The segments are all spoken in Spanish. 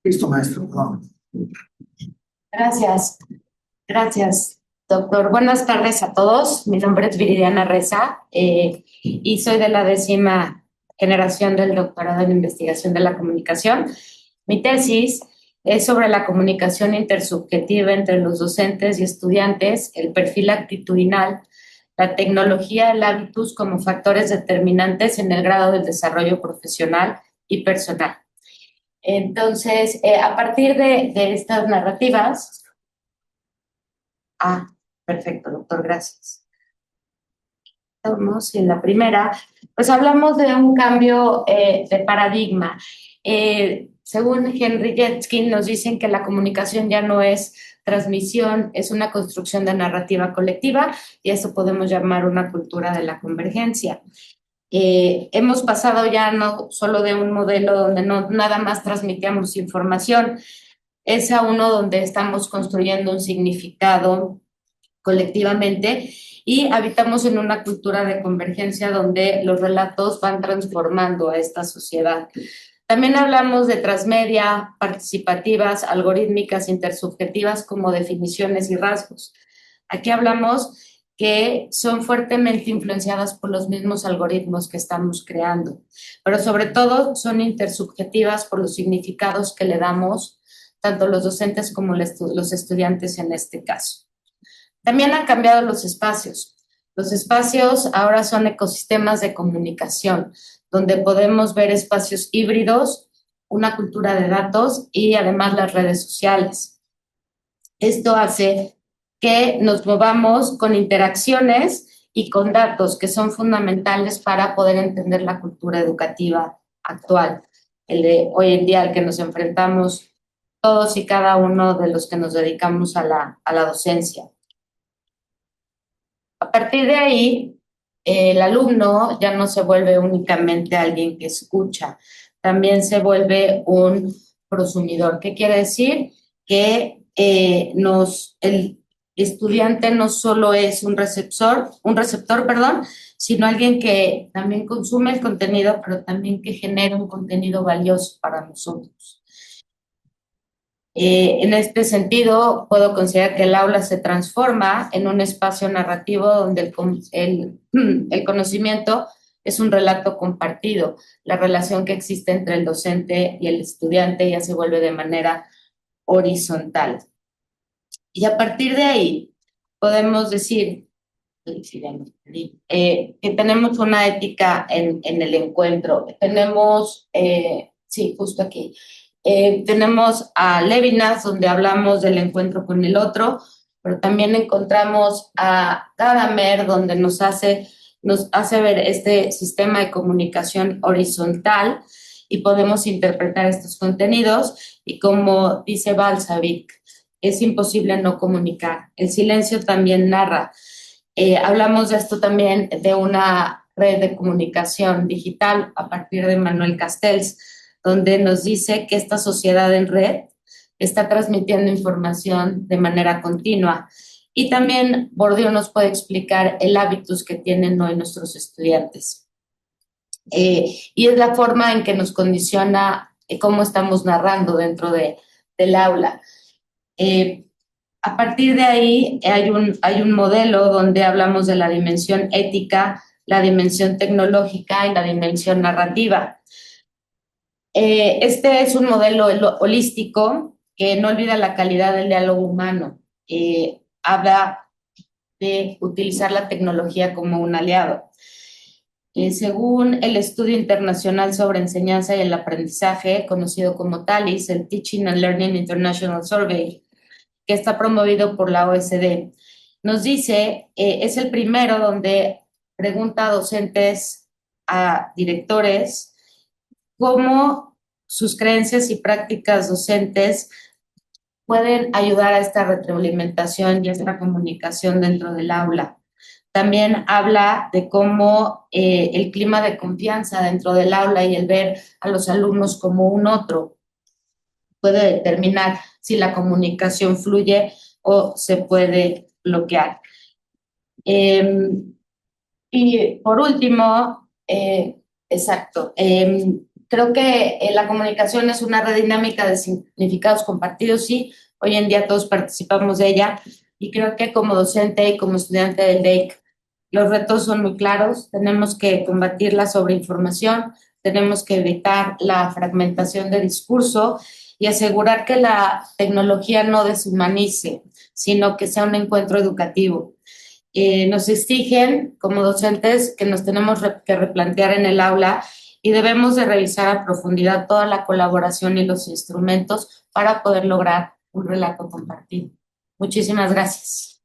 Listo, maestro. Perdón. Gracias, gracias, doctor. Buenas tardes a todos. Mi nombre es Viridiana Reza y soy de la 10ª generación del doctorado en investigación de la comunicación. Mi tesis es sobre la comunicación intersubjetiva entre los docentes y estudiantes, el perfil actitudinal, la tecnología, el hábitus como factores determinantes en el grado del desarrollo profesional y personal. Entonces, a partir de estas narrativas, perfecto, doctor, gracias. Vamos, en la primera, pues hablamos de un cambio de paradigma. Según Henry Jetkin, nos dicen que la comunicación ya no es transmisión, es una construcción de narrativa colectiva y eso podemos llamar una cultura de la convergencia. Hemos pasado ya no solo de un modelo donde no nada más transmitíamos información, es a uno donde estamos construyendo un significado colectivamente y habitamos en una cultura de convergencia donde los relatos van transformando a esta sociedad. También hablamos de transmedia, participativas, algorítmicas, intersubjetivas como definiciones y rasgos. Aquí hablamos que son fuertemente influenciadas por los mismos algoritmos que estamos creando, pero sobre todo son intersubjetivas por los significados que le damos tanto los docentes como los estudiantes en este caso. También han cambiado los espacios. Los espacios ahora son ecosistemas de comunicación, donde podemos ver espacios híbridos, una cultura de datos y además las redes sociales. Esto hace que nos movamos con interacciones y con datos que son fundamentales para poder entender la cultura educativa actual, el de hoy en día al que nos enfrentamos todos y cada uno de los que nos dedicamos a la docencia. A partir de ahí, el alumno ya no se vuelve únicamente alguien que escucha, también se vuelve un prosumidor. ¿Qué quiere decir? Que el estudiante no solo es un receptor, perdón, sino alguien que también consume el contenido, pero también que genera un contenido valioso para nosotros. En este sentido, puedo considerar que el aula se transforma en un espacio narrativo donde el conocimiento es un relato compartido. La relación que existe entre el docente y el estudiante ya se vuelve de manera horizontal. Y a partir de ahí, podemos decir que tenemos una ética en el encuentro. Tenemos, sí, justo aquí. Tenemos a Levinas, donde hablamos del encuentro con el otro, pero también encontramos a Gadamer, donde nos hace ver este sistema de comunicación horizontal y podemos interpretar estos contenidos. Y como dice Balzavic, es imposible no comunicar. El silencio también narra. Hablamos de esto también de una red de comunicación digital a partir de Manuel Castells, donde nos dice que esta sociedad en red está transmitiendo información de manera continua. Y también Bourdieu nos puede explicar el hábitus que tienen hoy nuestros estudiantes. Y es la forma en que nos condiciona cómo estamos narrando dentro del aula. A partir de ahí hay un modelo donde hablamos de la dimensión ética, la dimensión tecnológica y la dimensión narrativa. Este es un modelo holístico que no olvida la calidad del diálogo humano. Habla de utilizar la tecnología como un aliado. Según el estudio internacional sobre enseñanza y el aprendizaje, conocido como TALIS, el Teaching and Learning International Survey, que está promovido por la OSD, nos dice, es el primero donde pregunta a docentes, a directores, cómo sus creencias y prácticas docentes pueden ayudar a esta retroalimentación y a esta comunicación dentro del aula. También habla de cómo el clima de confianza dentro del aula y el ver a los alumnos como un otro puede determinar si la comunicación fluye o se puede bloquear. Y por último, exacto, Creo que la comunicación es una red dinámica de significados compartidos, sí. Hoy en día todos participamos de ella y creo que como docente y como estudiante del DEIC, los retos son muy claros. Tenemos que combatir la sobreinformación, tenemos que evitar la fragmentación de discurso y asegurar que la tecnología no deshumanice, sino que sea un encuentro educativo. Nos exigen como docentes que nos tenemos que replantear en el aula y debemos de revisar a profundidad toda la colaboración y los instrumentos para poder lograr un relato compartido. Muchísimas gracias.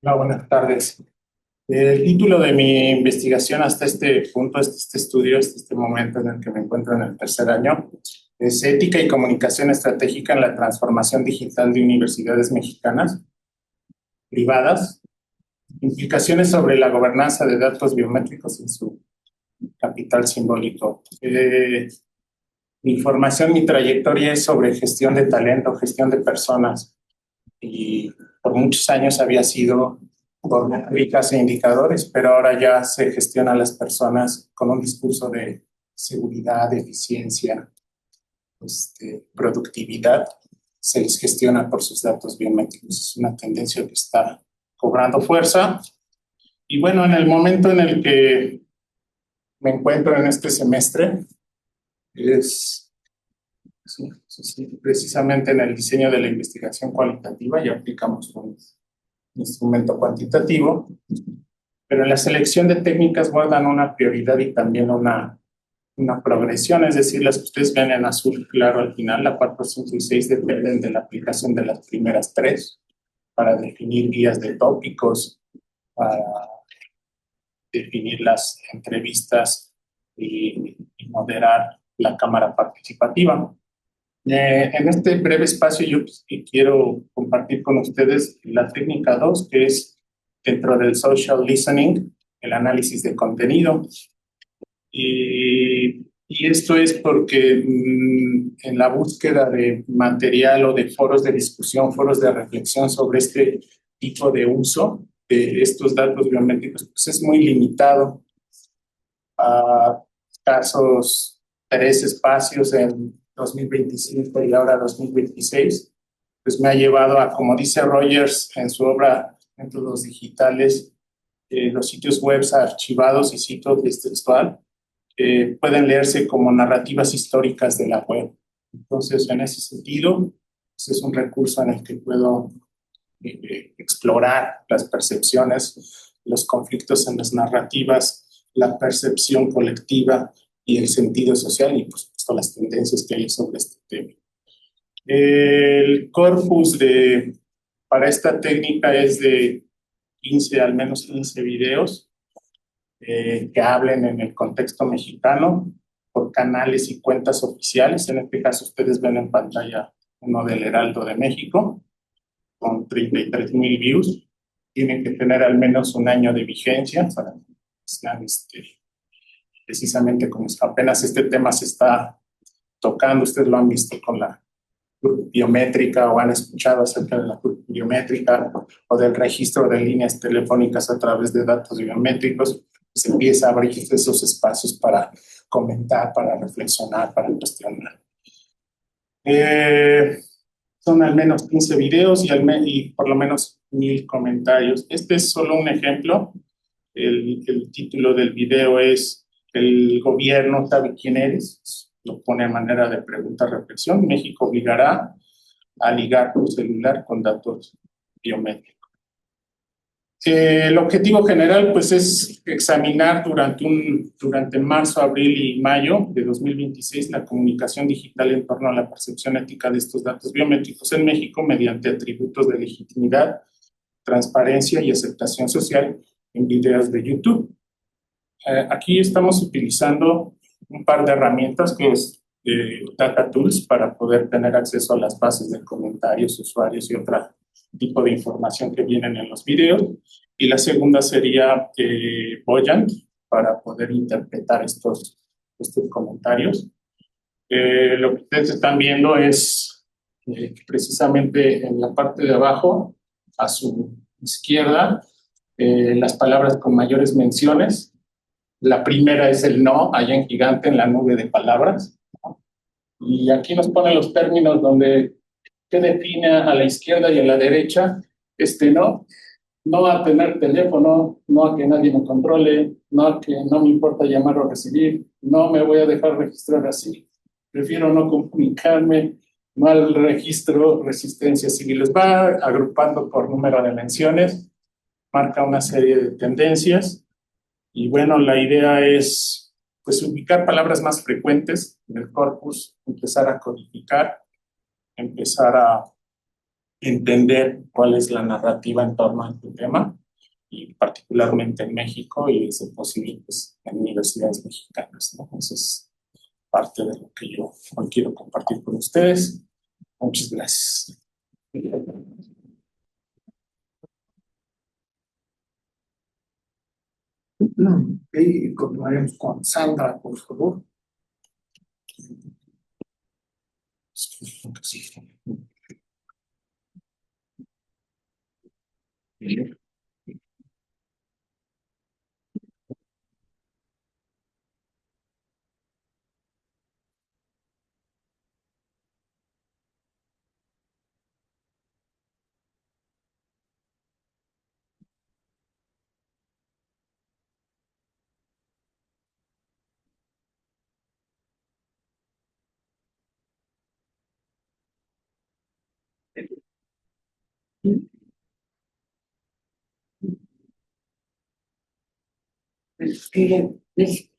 Hola, buenas tardes. El título de mi investigación hasta este punto, hasta este estudio, hasta este momento en el que me encuentro en el tercer año, es Ética y Comunicación Estratégica en la Transformación Digital de Universidades Mexicanas Privadas, implicaciones sobre la gobernanza de datos biométricos en su capital simbólico. Mi formación, mi trayectoria es sobre gestión de talento, gestión de personas, y por muchos años había sido por métricas e indicadores, pero ahora ya se gestiona a las personas con un discurso de seguridad, de eficiencia, productividad, se les gestiona por sus datos biométricos. Es una tendencia que está cobrando fuerza. Y bueno, en el momento en el que me encuentro en este semestre, es precisamente en el diseño de la investigación cualitativa y aplicamos un instrumento cuantitativo, pero en la selección de técnicas guardan una prioridad y también una progresión, es decir, las que ustedes ven en azul claro al final, la 4, 5 y 6 dependen de la aplicación de las primeras tres para definir guías de tópicos, para definir las entrevistas y moderar la cámara participativa. En este breve espacio yo quiero compartir con ustedes la técnica 2, que es dentro del social listening, el análisis de contenido. Y esto es porque en la búsqueda de material o de foros de discusión, foros de reflexión sobre este tipo de uso de estos datos biométricos, pues es muy limitado a casos 3 espacios en 2025 y ahora 2026, pues me ha llevado a, como dice Rogers en su obra Métodos Digitales, los sitios web archivados y sitios textual pueden leerse como narrativas históricas de la web. Entonces, en ese sentido, pues es un recurso en el que puedo explorar las percepciones, los conflictos en las narrativas, la percepción colectiva y el sentido social y, por supuesto, las tendencias que hay sobre este tema. El corpus para esta técnica es de 15, al menos 15 videos que hablen en el contexto mexicano por canales y cuentas oficiales. En este caso, ustedes ven en pantalla uno del Heraldo de México con 33,000 views. Tienen que tener al menos un año de vigencia para que sean precisamente como apenas este tema se está tocando. Ustedes lo han visto con la curva biométrica o han escuchado acerca de la curva biométrica o del registro de líneas telefónicas a través de datos biométricos. Se empieza a abrir esos espacios para comentar, para reflexionar, para cuestionar. Son al menos 15 videos y por lo menos 1,000 comentarios. Este es solo un ejemplo. El título del video es "El gobierno sabe quién eres". Lo pone a manera de pregunta-reflexión. México obligará a ligar tu celular con datos biométricos. El objetivo general pues, es examinar durante marzo, abril y mayo de 2026 la comunicación digital en torno a la percepción ética de estos datos biométricos en México mediante atributos de legitimidad, transparencia y aceptación social en videos de YouTube. Aquí estamos utilizando un par de herramientas que Data Tools para poder tener acceso a las bases de comentarios, usuarios y otro tipo de información que vienen en los videos. Y la segunda sería Voyant para poder interpretar estos comentarios. Lo que ustedes están viendo es precisamente en la parte de abajo, a su izquierda, las palabras con mayores menciones. La primera es el no, allá en gigante en la nube de palabras. Y aquí nos pone los términos donde que define a la izquierda y a la derecha no. No a tener teléfono, no a que nadie me controle, no a que no me importa llamar o recibir, no me voy a dejar registrar así. Prefiero no comunicarme, no al registro, resistencia civil. Les va agrupando por número de menciones, marca una serie de tendencias y bueno, la idea es pues ubicar palabras más frecuentes en el corpus, empezar a codificar, empezar a entender cuál es la narrativa en torno a este tema y particularmente en México y es posible pues, en universidades mexicanas, ¿no? Eso es parte de lo que yo hoy quiero compartir con ustedes. Muchas gracias. Y continuaremos con Sandra, por favor.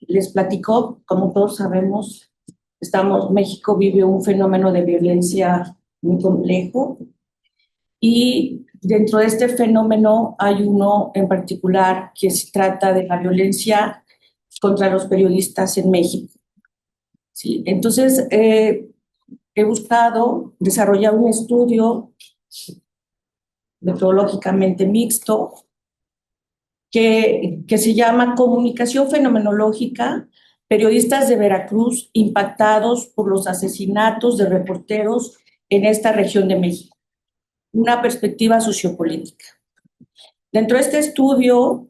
Les platico, como todos sabemos, México vive un fenómeno de violencia muy complejo y dentro de este fenómeno hay uno en particular que se trata de la violencia contra los periodistas en México. Sí, entonces, he buscado desarrollar un estudio metodológicamente mixto que se llama Comunicación Fenomenológica, periodistas de Veracruz impactados por los asesinatos de reporteros en esta región de México, una perspectiva sociopolítica. Dentro de este estudio,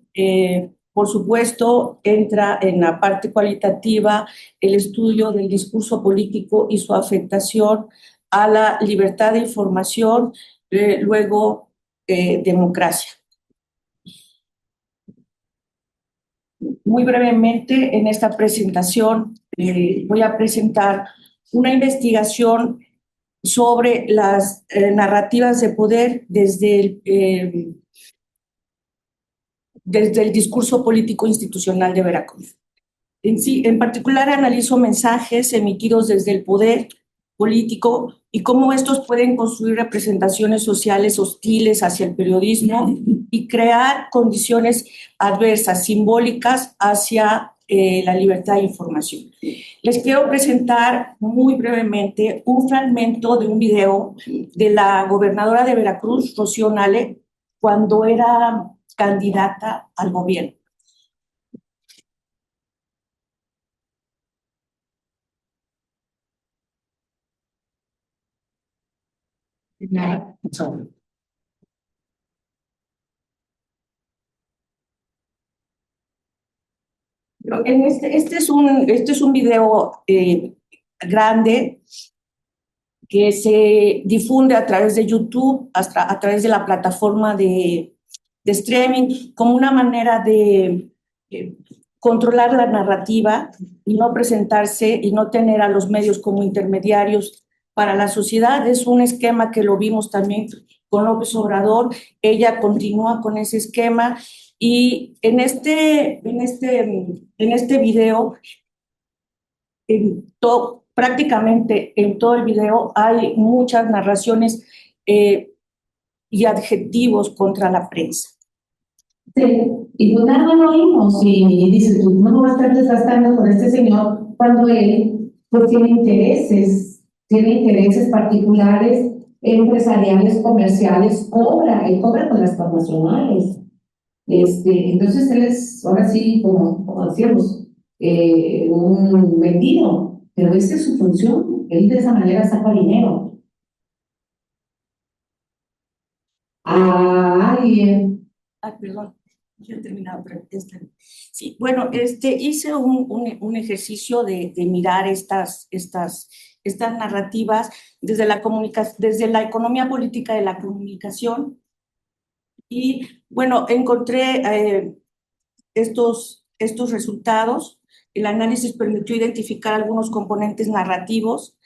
por supuesto, entra en la parte cualitativa el estudio del discurso político y su afectación a la libertad de información, luego democracia. Muy brevemente, en esta presentación voy a presentar una investigación sobre las narrativas de poder desde el discurso político institucional de Veracruz. En particular, analizo mensajes emitidos desde el poder político y cómo estos pueden construir representaciones sociales hostiles hacia el periodismo y crear condiciones adversas, simbólicas hacia la libertad de información. Les quiero presentar muy brevemente un fragmento de un video de la gobernadora de Veracruz, Rocío Nale, cuando era candidata al gobierno. Este es un video grande que se difunde a través de YouTube, hasta a través de la plataforma de streaming, como una manera de controlar la narrativa y no presentarse y no tener a los medios como intermediarios para la sociedad. Es un esquema que lo vimos también con López Obrador. Ella continúa con ese esquema y en este video, prácticamente en todo el video hay muchas narraciones y adjetivos contra la prensa. Sí, y Leonardo lo oímos y dice, pues no va a estar desgastando con este señor cuando él pues tiene intereses particulares, empresariales, comerciales, él cobra con las transnacionales. Entonces él es, ahora sí, como decíamos, un vendido, pero esa es su función, él de esa manera saca dinero. Perdón, yo he terminado, pero sí, bueno, hice un ejercicio de mirar estas narrativas desde desde la economía política de la comunicación. Y bueno, encontré estos resultados. El análisis permitió identificar algunos componentes narrativos.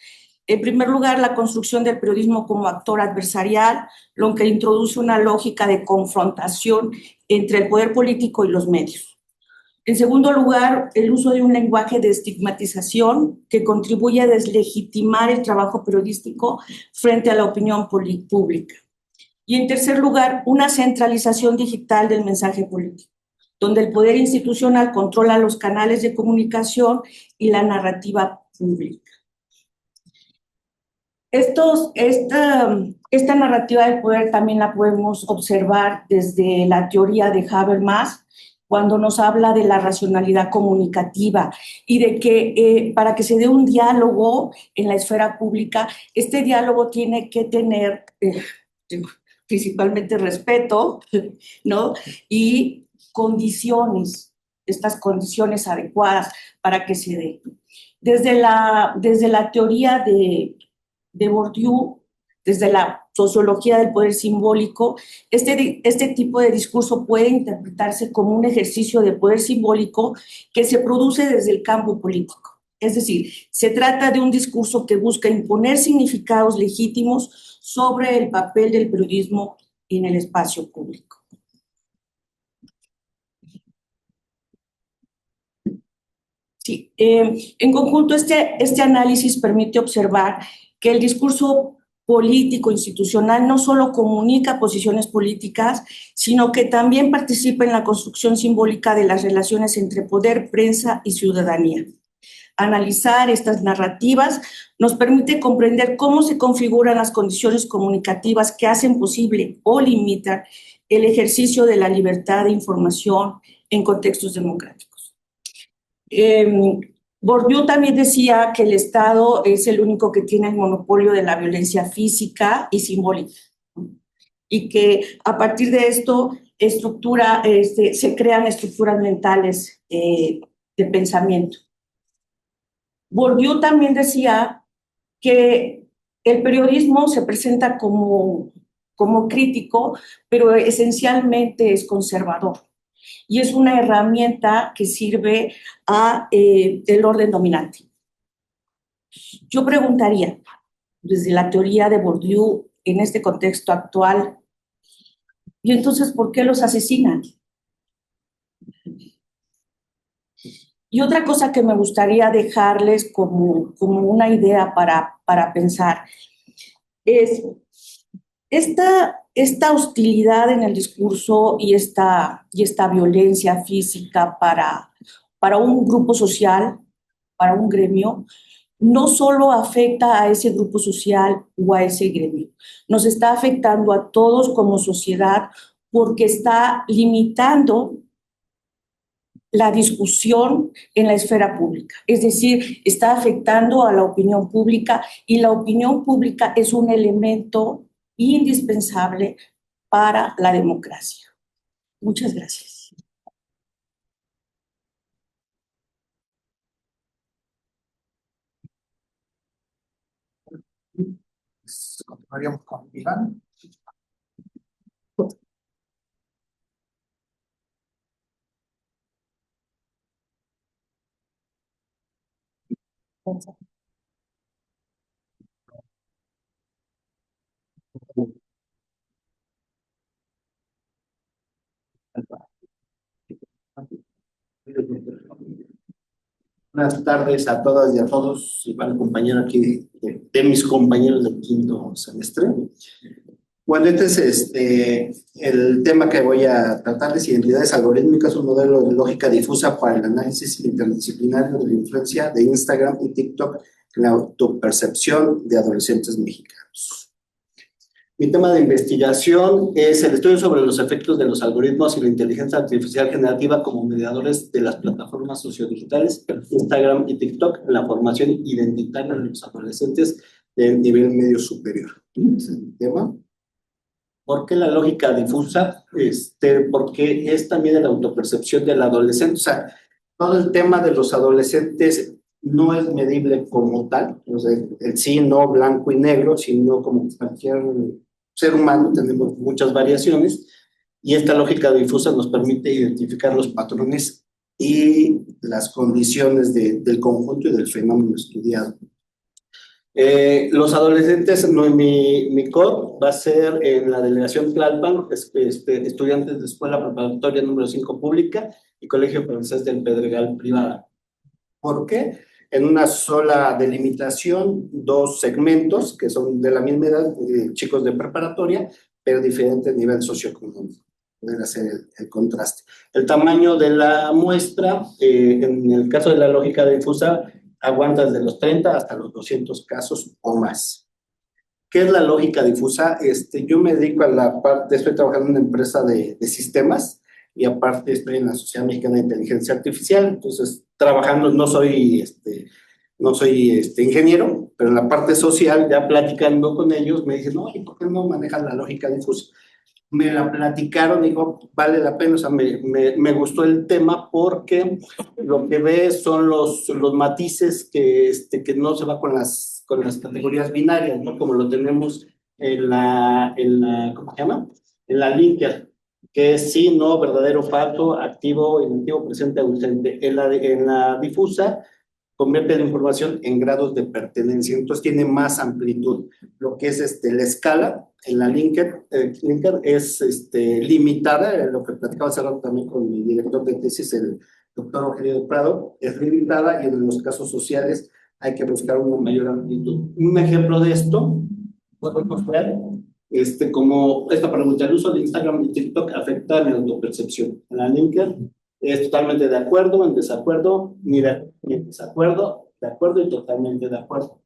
En primer lugar, la construcción del periodismo como actor adversarial, lo que introduce una lógica de confrontación entre el poder político y los medios. En segundo lugar, el uso de un lenguaje de estigmatización que contribuye a deslegitimar el trabajo periodístico frente a la opinión pública. Y en tercer lugar, una centralización digital del mensaje político, donde el poder institucional controla los canales de comunicación y la narrativa pública. Esta narrativa del poder también la podemos observar desde la teoría de Habermas, cuando nos habla de la racionalidad comunicativa y de que para que se dé un diálogo en la esfera pública, este diálogo tiene que tener principalmente respeto, ¿no? Y condiciones, estas condiciones adecuadas para que se dé. Desde la teoría de Bourdieu, desde la sociología del poder simbólico, este tipo de discurso puede interpretarse como un ejercicio de poder simbólico que se produce desde el campo político. Es decir, se trata de un discurso que busca imponer significados legítimos sobre el papel del periodismo en el espacio público. Sí, en conjunto, este análisis permite observar que el discurso político institucional no solo comunica posiciones políticas, sino que también participa en la construcción simbólica de las relaciones entre poder, prensa y ciudadanía. Analizar estas narrativas nos permite comprender cómo se configuran las condiciones comunicativas que hacen posible o limitan el ejercicio de la libertad de información en contextos democráticos. Bourdieu también decía que el Estado es el único que tiene el monopolio de la violencia física y simbólica, y que a partir de esto se crean estructuras mentales de pensamiento. Bourdieu también decía que el periodismo se presenta como crítico, pero esencialmente es conservador. Y es una herramienta que sirve el orden dominante. Yo preguntaría, desde la teoría de Bourdieu, en este contexto actual, ¿y entonces por qué los asesinan? Y otra cosa que me gustaría dejarles como una idea para pensar es esta hostilidad en el discurso y esta violencia física para un grupo social, para un gremio, no solo afecta a ese grupo social o a ese gremio, nos está afectando a todos como sociedad porque está limitando la discusión en la esfera pública. Es decir, está afectando a la opinión pública y la opinión pública es un elemento indispensable para la democracia. Muchas gracias. Continuaríamos con Iván. Buenas tardes a todas y a todos, igual compañero aquí de mis compañeros del quinto semestre. Bueno, entonces el tema que voy a tratar es identidades algorítmicas, un modelo de lógica difusa para el análisis interdisciplinario de la influencia de Instagram y TikTok en la autopercepción de adolescentes mexicanos. Mi tema de investigación es el estudio sobre los efectos de los algoritmos y la inteligencia artificial generativa como mediadores de las plataformas sociodigitales, Instagram y TikTok, en la formación identitaria de los adolescentes de nivel medio superior. Ese es el tema. ¿Por qué la lógica difusa? Porque es también la autopercepción del adolescente. O sea, todo el tema de los adolescentes no es medible como tal, o sea, el sí, no, blanco y negro, sino como cualquier ser humano, tenemos muchas variaciones, y esta lógica difusa nos permite identificar los patrones y las condiciones del conjunto y del fenómeno estudiado. Los adolescentes, mi COP va a ser en la delegación Tlalpan, estudiantes de escuela preparatoria número 5 pública y colegio francés del Pedregal privada. ¿Por qué? En una sola delimitación, 2 segmentos que son de la misma edad, chicos de preparatoria, pero diferente nivel socioeconómico. Poder hacer el contraste. El tamaño de la muestra, en el caso de la lógica difusa, aguanta desde los 30 hasta los 200 casos o más. ¿Qué es la lógica difusa? Yo me dedico a la parte, estoy trabajando en una empresa de sistemas, y aparte estoy en la Sociedad Mexicana de Inteligencia Artificial, entonces trabajando, no soy ingeniero, pero en la parte social, ya platicando con ellos, me dicen, no, ¿y por qué no manejan la lógica difusa? Me la platicaron, digo, vale la pena, o sea, me gustó el tema porque lo que ve son los matices que no se va con las categorías binarias, ¿no? Como lo tenemos en la ¿cómo se llama? En la Linker, que es sí, no, verdadero, falso, activo, inactivo, presente, ausente. En la difusa convierte la información en grados de pertenencia, entonces tiene más amplitud. Lo que es la escala en la Linker es limitada, lo que platicaba hace rato también con mi director de tesis, el doctor Rogelio de Prado, es limitada, y en los casos sociales hay que buscar una mayor amplitud. Un ejemplo de esto, podemos ver, como esta pregunta, el uso de Instagram y TikTok afecta mi autopercepción. En la Linker es totalmente de acuerdo, en desacuerdo, ni desacuerdo, de acuerdo y totalmente de acuerdo.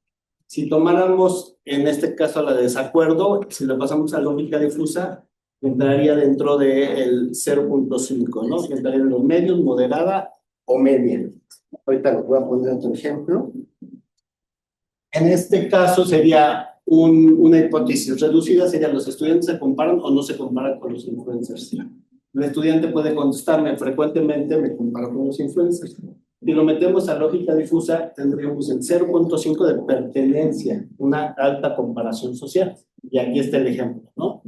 Si tomáramos en este caso la de desacuerdo, si lo pasamos a lógica difusa, entraría dentro del 0.5, ¿no? Entraría en los medios, moderada o media. Ahorita lo voy a poner otro ejemplo. En este caso sería una hipótesis reducida, sería los estudiantes se comparan o no se comparan con los influencers. El estudiante puede contestarme, frecuentemente me comparo con los influencers. Si lo metemos a lógica difusa, tendríamos el 0.5 de pertenencia, una alta comparación social. Y aquí está el ejemplo, ¿no?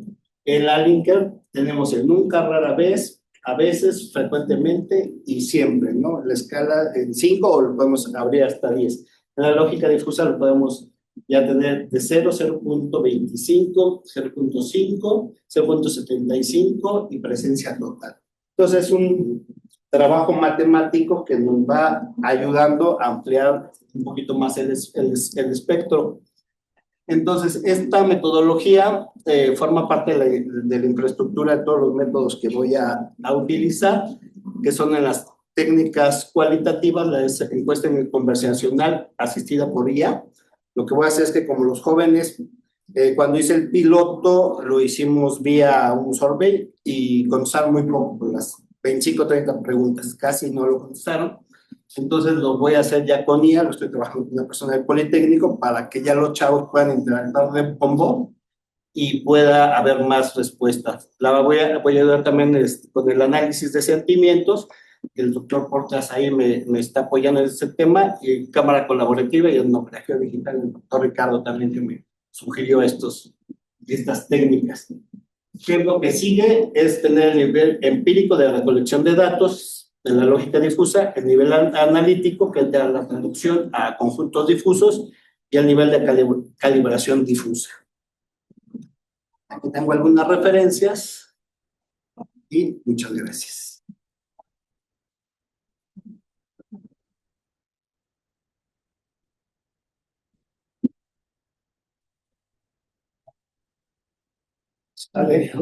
En la Linker tenemos el nunca, rara vez, a veces, frecuentemente y siempre, ¿no? La escala en 5 o lo podemos abrir hasta 10. En la lógica difusa lo podemos ya tener de 0, 0.25, 0.5, 0.75 y presencia total. Entonces es un trabajo matemático que nos va ayudando a ampliar un poquito más el espectro. Entonces, esta metodología forma parte de la infraestructura de todos los métodos que voy a utilizar, que son en las técnicas cualitativas, la encuesta conversacional asistida por IA. Lo que voy a hacer es que como los jóvenes, cuando hice el piloto, lo hicimos vía un survey y contestaron muy poco, las 25 o 30 preguntas, casi no lo contestaron. Entonces lo voy a hacer ya con IA, lo estoy trabajando con una persona del Politécnico para que ya los chavos puedan interactuar con vos y pueda haber más respuestas. Voy a ayudar también con el análisis de sentimientos. El doctor Portas ahí me está apoyando en este tema, y cámara colaborativa y etnografía digital, el doctor Ricardo también que me sugirió estas técnicas. ¿Qué es lo que sigue? Es tener el nivel empírico de la recolección de datos en la lógica difusa, el nivel analítico, que es de la traducción a conjuntos difusos, y el nivel de calibración difusa. Aquí tengo algunas referencias y muchas gracias. A ver.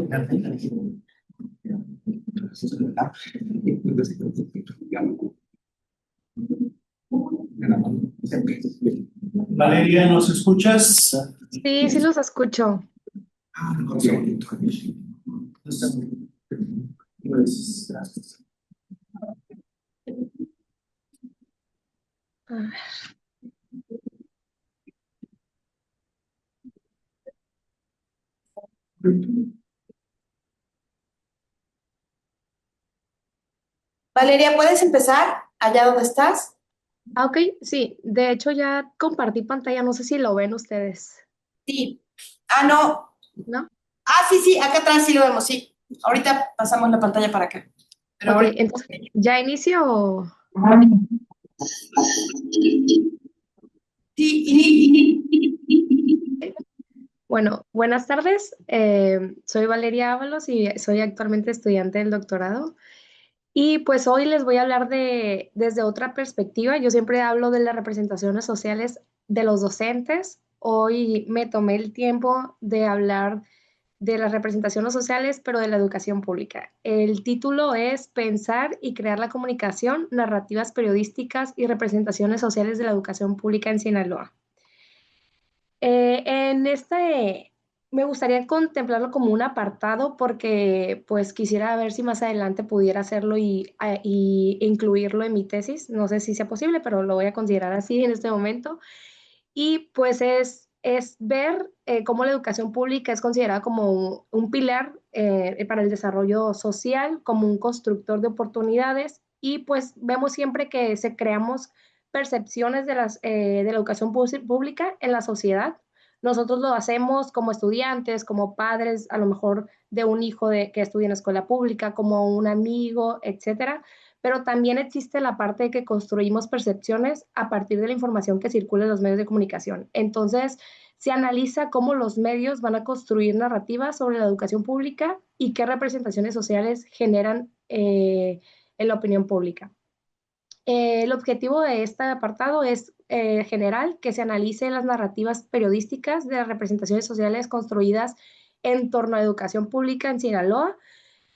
Valeria, ¿nos escuchas? Sí, sí los escucho. Un segundito. Pues, gracias. A ver. Valeria, ¿puedes empezar allá donde estás? Ah, ok, sí. De hecho, ya compartí pantalla. No sé si lo ven ustedes, Sí. Ah, no. ¿no? Ah, sí, sí, acá atrás sí lo vemos, sí. Ahorita pasamos la pantalla para acá. Pero Ok, ahorita. entonces, ¿ya inicio o...? Sí. Bueno, buenas tardes. Soy Valeria Ábalos y soy actualmente estudiante del doctorado. Y pues hoy les voy a hablar desde otra perspectiva. Yo siempre hablo de las representaciones sociales de los docentes. Hoy me tomé el tiempo de hablar de las representaciones sociales, pero de la educación pública. El título es Pensar y crear la comunicación, narrativas periodísticas y representaciones sociales de la educación pública en Sinaloa. En este me gustaría contemplarlo como un apartado porque pues quisiera ver si más adelante pudiera hacerlo y incluirlo en mi tesis. No sé si sea posible, pero lo voy a considerar así en este momento. Y pues es ver cómo la educación pública es considerada como un pilar para el desarrollo social, como un constructor de oportunidades y pues vemos siempre que se creamos percepciones de la educación pública en la sociedad. Nosotros lo hacemos como estudiantes, como padres, a lo mejor de un hijo que estudia en escuela pública, como un amigo, etcétera, pero también existe la parte de que construimos percepciones a partir de la información que circula en los medios de comunicación. Entonces, se analiza cómo los medios van a construir narrativas sobre la educación pública y qué representaciones sociales generan en la opinión pública. El objetivo de este apartado es general, que se analice las narrativas periodísticas de las representaciones sociales construidas en torno a la educación pública en Sinaloa,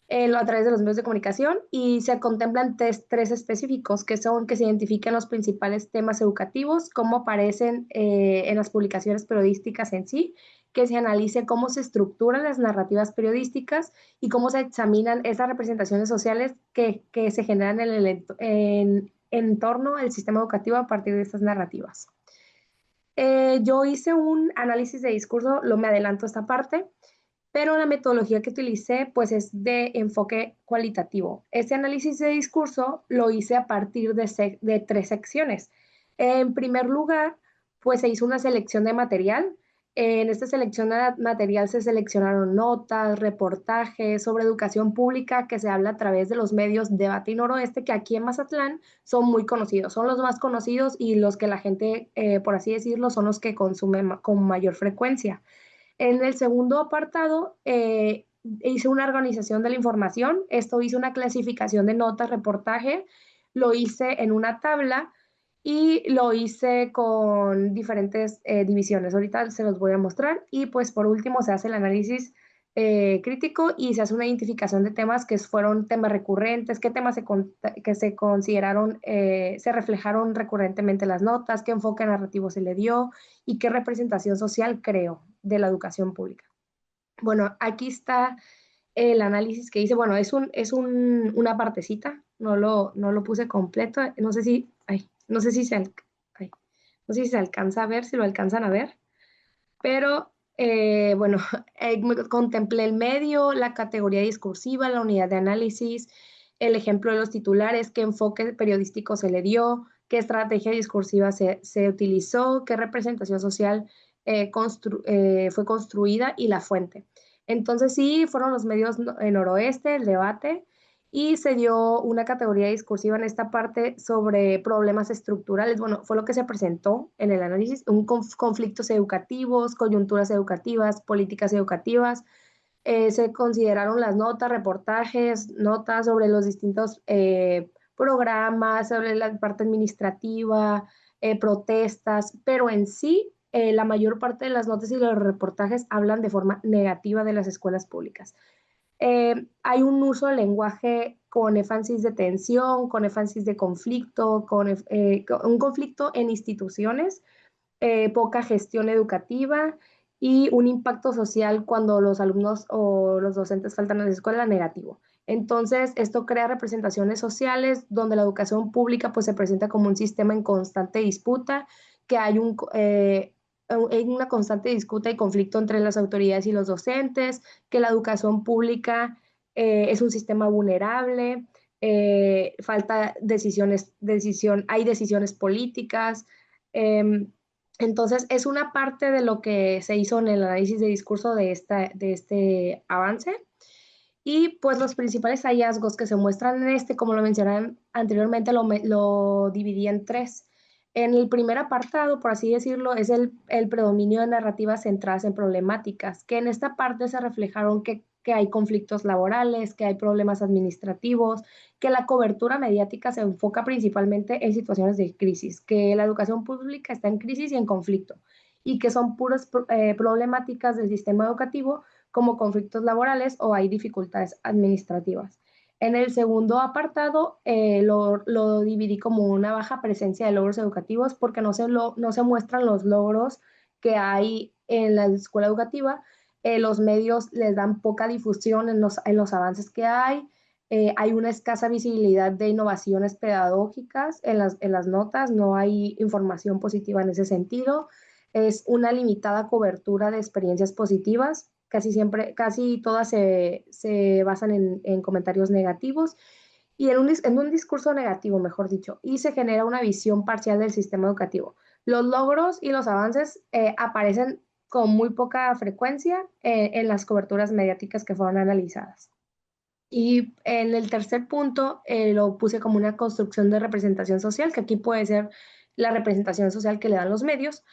a través de los medios de comunicación y se contemplan tres específicos que son que se identifican los principales temas educativos, cómo aparecen en las publicaciones periodísticas en sí, que se analice cómo se estructuran las narrativas periodísticas y cómo se examinan esas representaciones sociales que se generan en torno al sistema educativo a partir de estas narrativas. Yo hice un análisis de discurso, me adelanto esta parte, pero la metodología que utilicé pues es de enfoque cualitativo. Este análisis de discurso lo hice a partir de tres secciones. En primer lugar, pues se hizo una selección de material. En esta selección de material se seleccionaron notas, reportajes sobre educación pública que se habla a través de los medios Debate y Noroeste, que aquí en Mazatlán son muy conocidos, son los más conocidos y los que la gente, por así decirlo, son los que consumen con mayor frecuencia. En el segundo apartado, hice una organización de la información. Esto hice una clasificación de notas, reportaje. Lo hice en una tabla y lo hice con diferentes divisiones. Ahorita se los voy a mostrar. Y pues por último se hace el análisis crítico y se hace una identificación de temas que fueron temas recurrentes, qué temas que se consideraron, se reflejaron recurrentemente en las notas, qué enfoque narrativo se le dio y qué representación social creó de la educación pública. Bueno, aquí está el análisis que hice. Bueno, una partecita, no lo puse completo. No sé si, no sé si no sé si se alcanza a ver, si lo alcanzan a ver, pero bueno, contemplé el medio, la categoría discursiva, la unidad de análisis, el ejemplo de los titulares, qué enfoque periodístico se le dio, qué estrategia discursiva se utilizó, qué representación social fue construida y la fuente. Entonces sí, fueron los medios en Noroeste, el debate, y se dio una categoría discursiva en esta parte sobre problemas estructurales. Bueno, fue lo que se presentó en el análisis, conflictos educativos, coyunturas educativas, políticas educativas. Se consideraron las notas, reportajes, notas sobre los distintos programas, sobre la parte administrativa, protestas, pero en sí la mayor parte de las notas y los reportajes hablan de forma negativa de las escuelas públicas. Hay un uso del lenguaje con énfasis de tensión, con énfasis de conflicto, con un conflicto en instituciones, poca gestión educativa y un impacto social cuando los alumnos o los docentes faltan a la escuela negativo. Entonces, esto crea representaciones sociales donde la educación pública pues se presenta como un sistema en constante disputa, que hay una constante disputa y conflicto entre las autoridades y los docentes, que la educación pública es un sistema vulnerable, falta hay decisiones políticas. Eh, entonces, es una parte de lo que se hizo en el análisis de discurso de este avance. Y pues los principales hallazgos que se muestran en este, como lo mencioné anteriormente, lo dividí en tres. En el primer apartado, por así decirlo, es el predominio de narrativas centradas en problemáticas, que en esta parte se reflejaron que hay conflictos laborales, que hay problemas administrativos, que la cobertura mediática se enfoca principalmente en situaciones de crisis, que la educación pública está en crisis y en conflicto, y que son puras problemáticas del sistema educativo como conflictos laborales o hay dificultades administrativas. En el segundo apartado lo dividí como una baja presencia de logros educativos porque no se muestran los logros que hay en la escuela educativa. Los medios les dan poca difusión en los avances que hay. Hay una escasa visibilidad de innovaciones pedagógicas en las notas, no hay información positiva en ese sentido. Es una limitada cobertura de experiencias positivas, casi todas se basan en comentarios negativos y en un discurso negativo, mejor dicho, y se genera una visión parcial del sistema educativo. Los logros y los avances aparecen con muy poca frecuencia en las coberturas mediáticas que fueron analizadas. Y en el tercer punto lo puse como una construcción de representación social, que aquí puede ser la representación social que le dan los medios,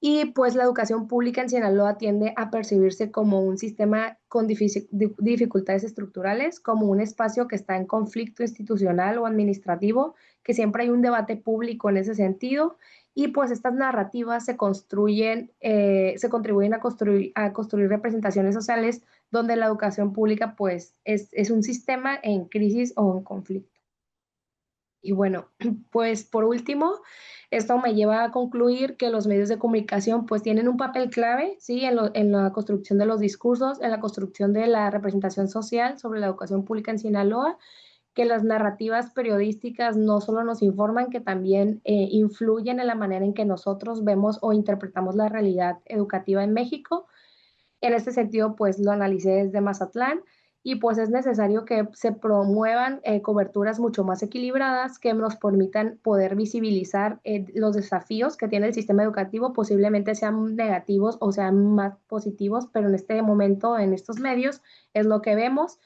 y pues la educación pública en Sinaloa tiende a percibirse como un sistema con dificultades estructurales, como un espacio que está en conflicto institucional o administrativo, que siempre hay un debate público en ese sentido, y pues estas narrativas se contribuyen a construir representaciones sociales donde la educación pública pues es un sistema en crisis o en conflicto. Y bueno, pues por último, esto me lleva a concluir que los medios de comunicación pues tienen un papel clave, ¿sí? En la construcción de los discursos, en la construcción de la representación social sobre la educación pública en Sinaloa, que las narrativas periodísticas no solo nos informan, que también influyen en la manera en que nosotros vemos o interpretamos la realidad educativa en México. En este sentido, pues lo analicé desde Mazatlán y pues es necesario que se promuevan coberturas mucho más equilibradas que nos permitan poder visibilizar los desafíos que tiene el sistema educativo, posiblemente sean negativos o sean más positivos, pero en este momento, en estos medios, es lo que vemos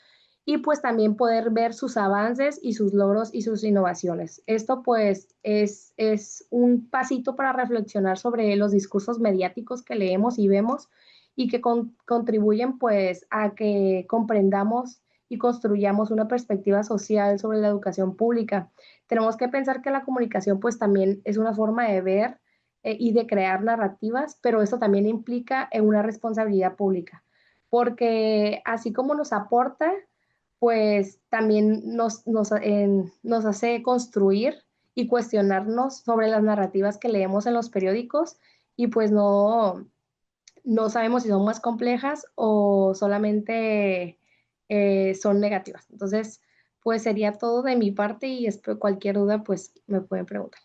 y pues también poder ver sus avances y sus logros y sus innovaciones. Esto pues es un pasito para reflexionar sobre los discursos mediáticos que leemos y vemos y que contribuyen pues a que comprendamos y construyamos una perspectiva social sobre la educación pública. Tenemos que pensar que la comunicación pues también es una forma de ver y de crear narrativas, pero esto también implica una responsabilidad pública, porque así como nos aporta, pues también nos hace construir y cuestionarnos sobre las narrativas que leemos en los periódicos y pues no sabemos si son más complejas o solamente son negativas. Entonces, pues sería todo de mi parte y cualquier duda, pues me pueden preguntar.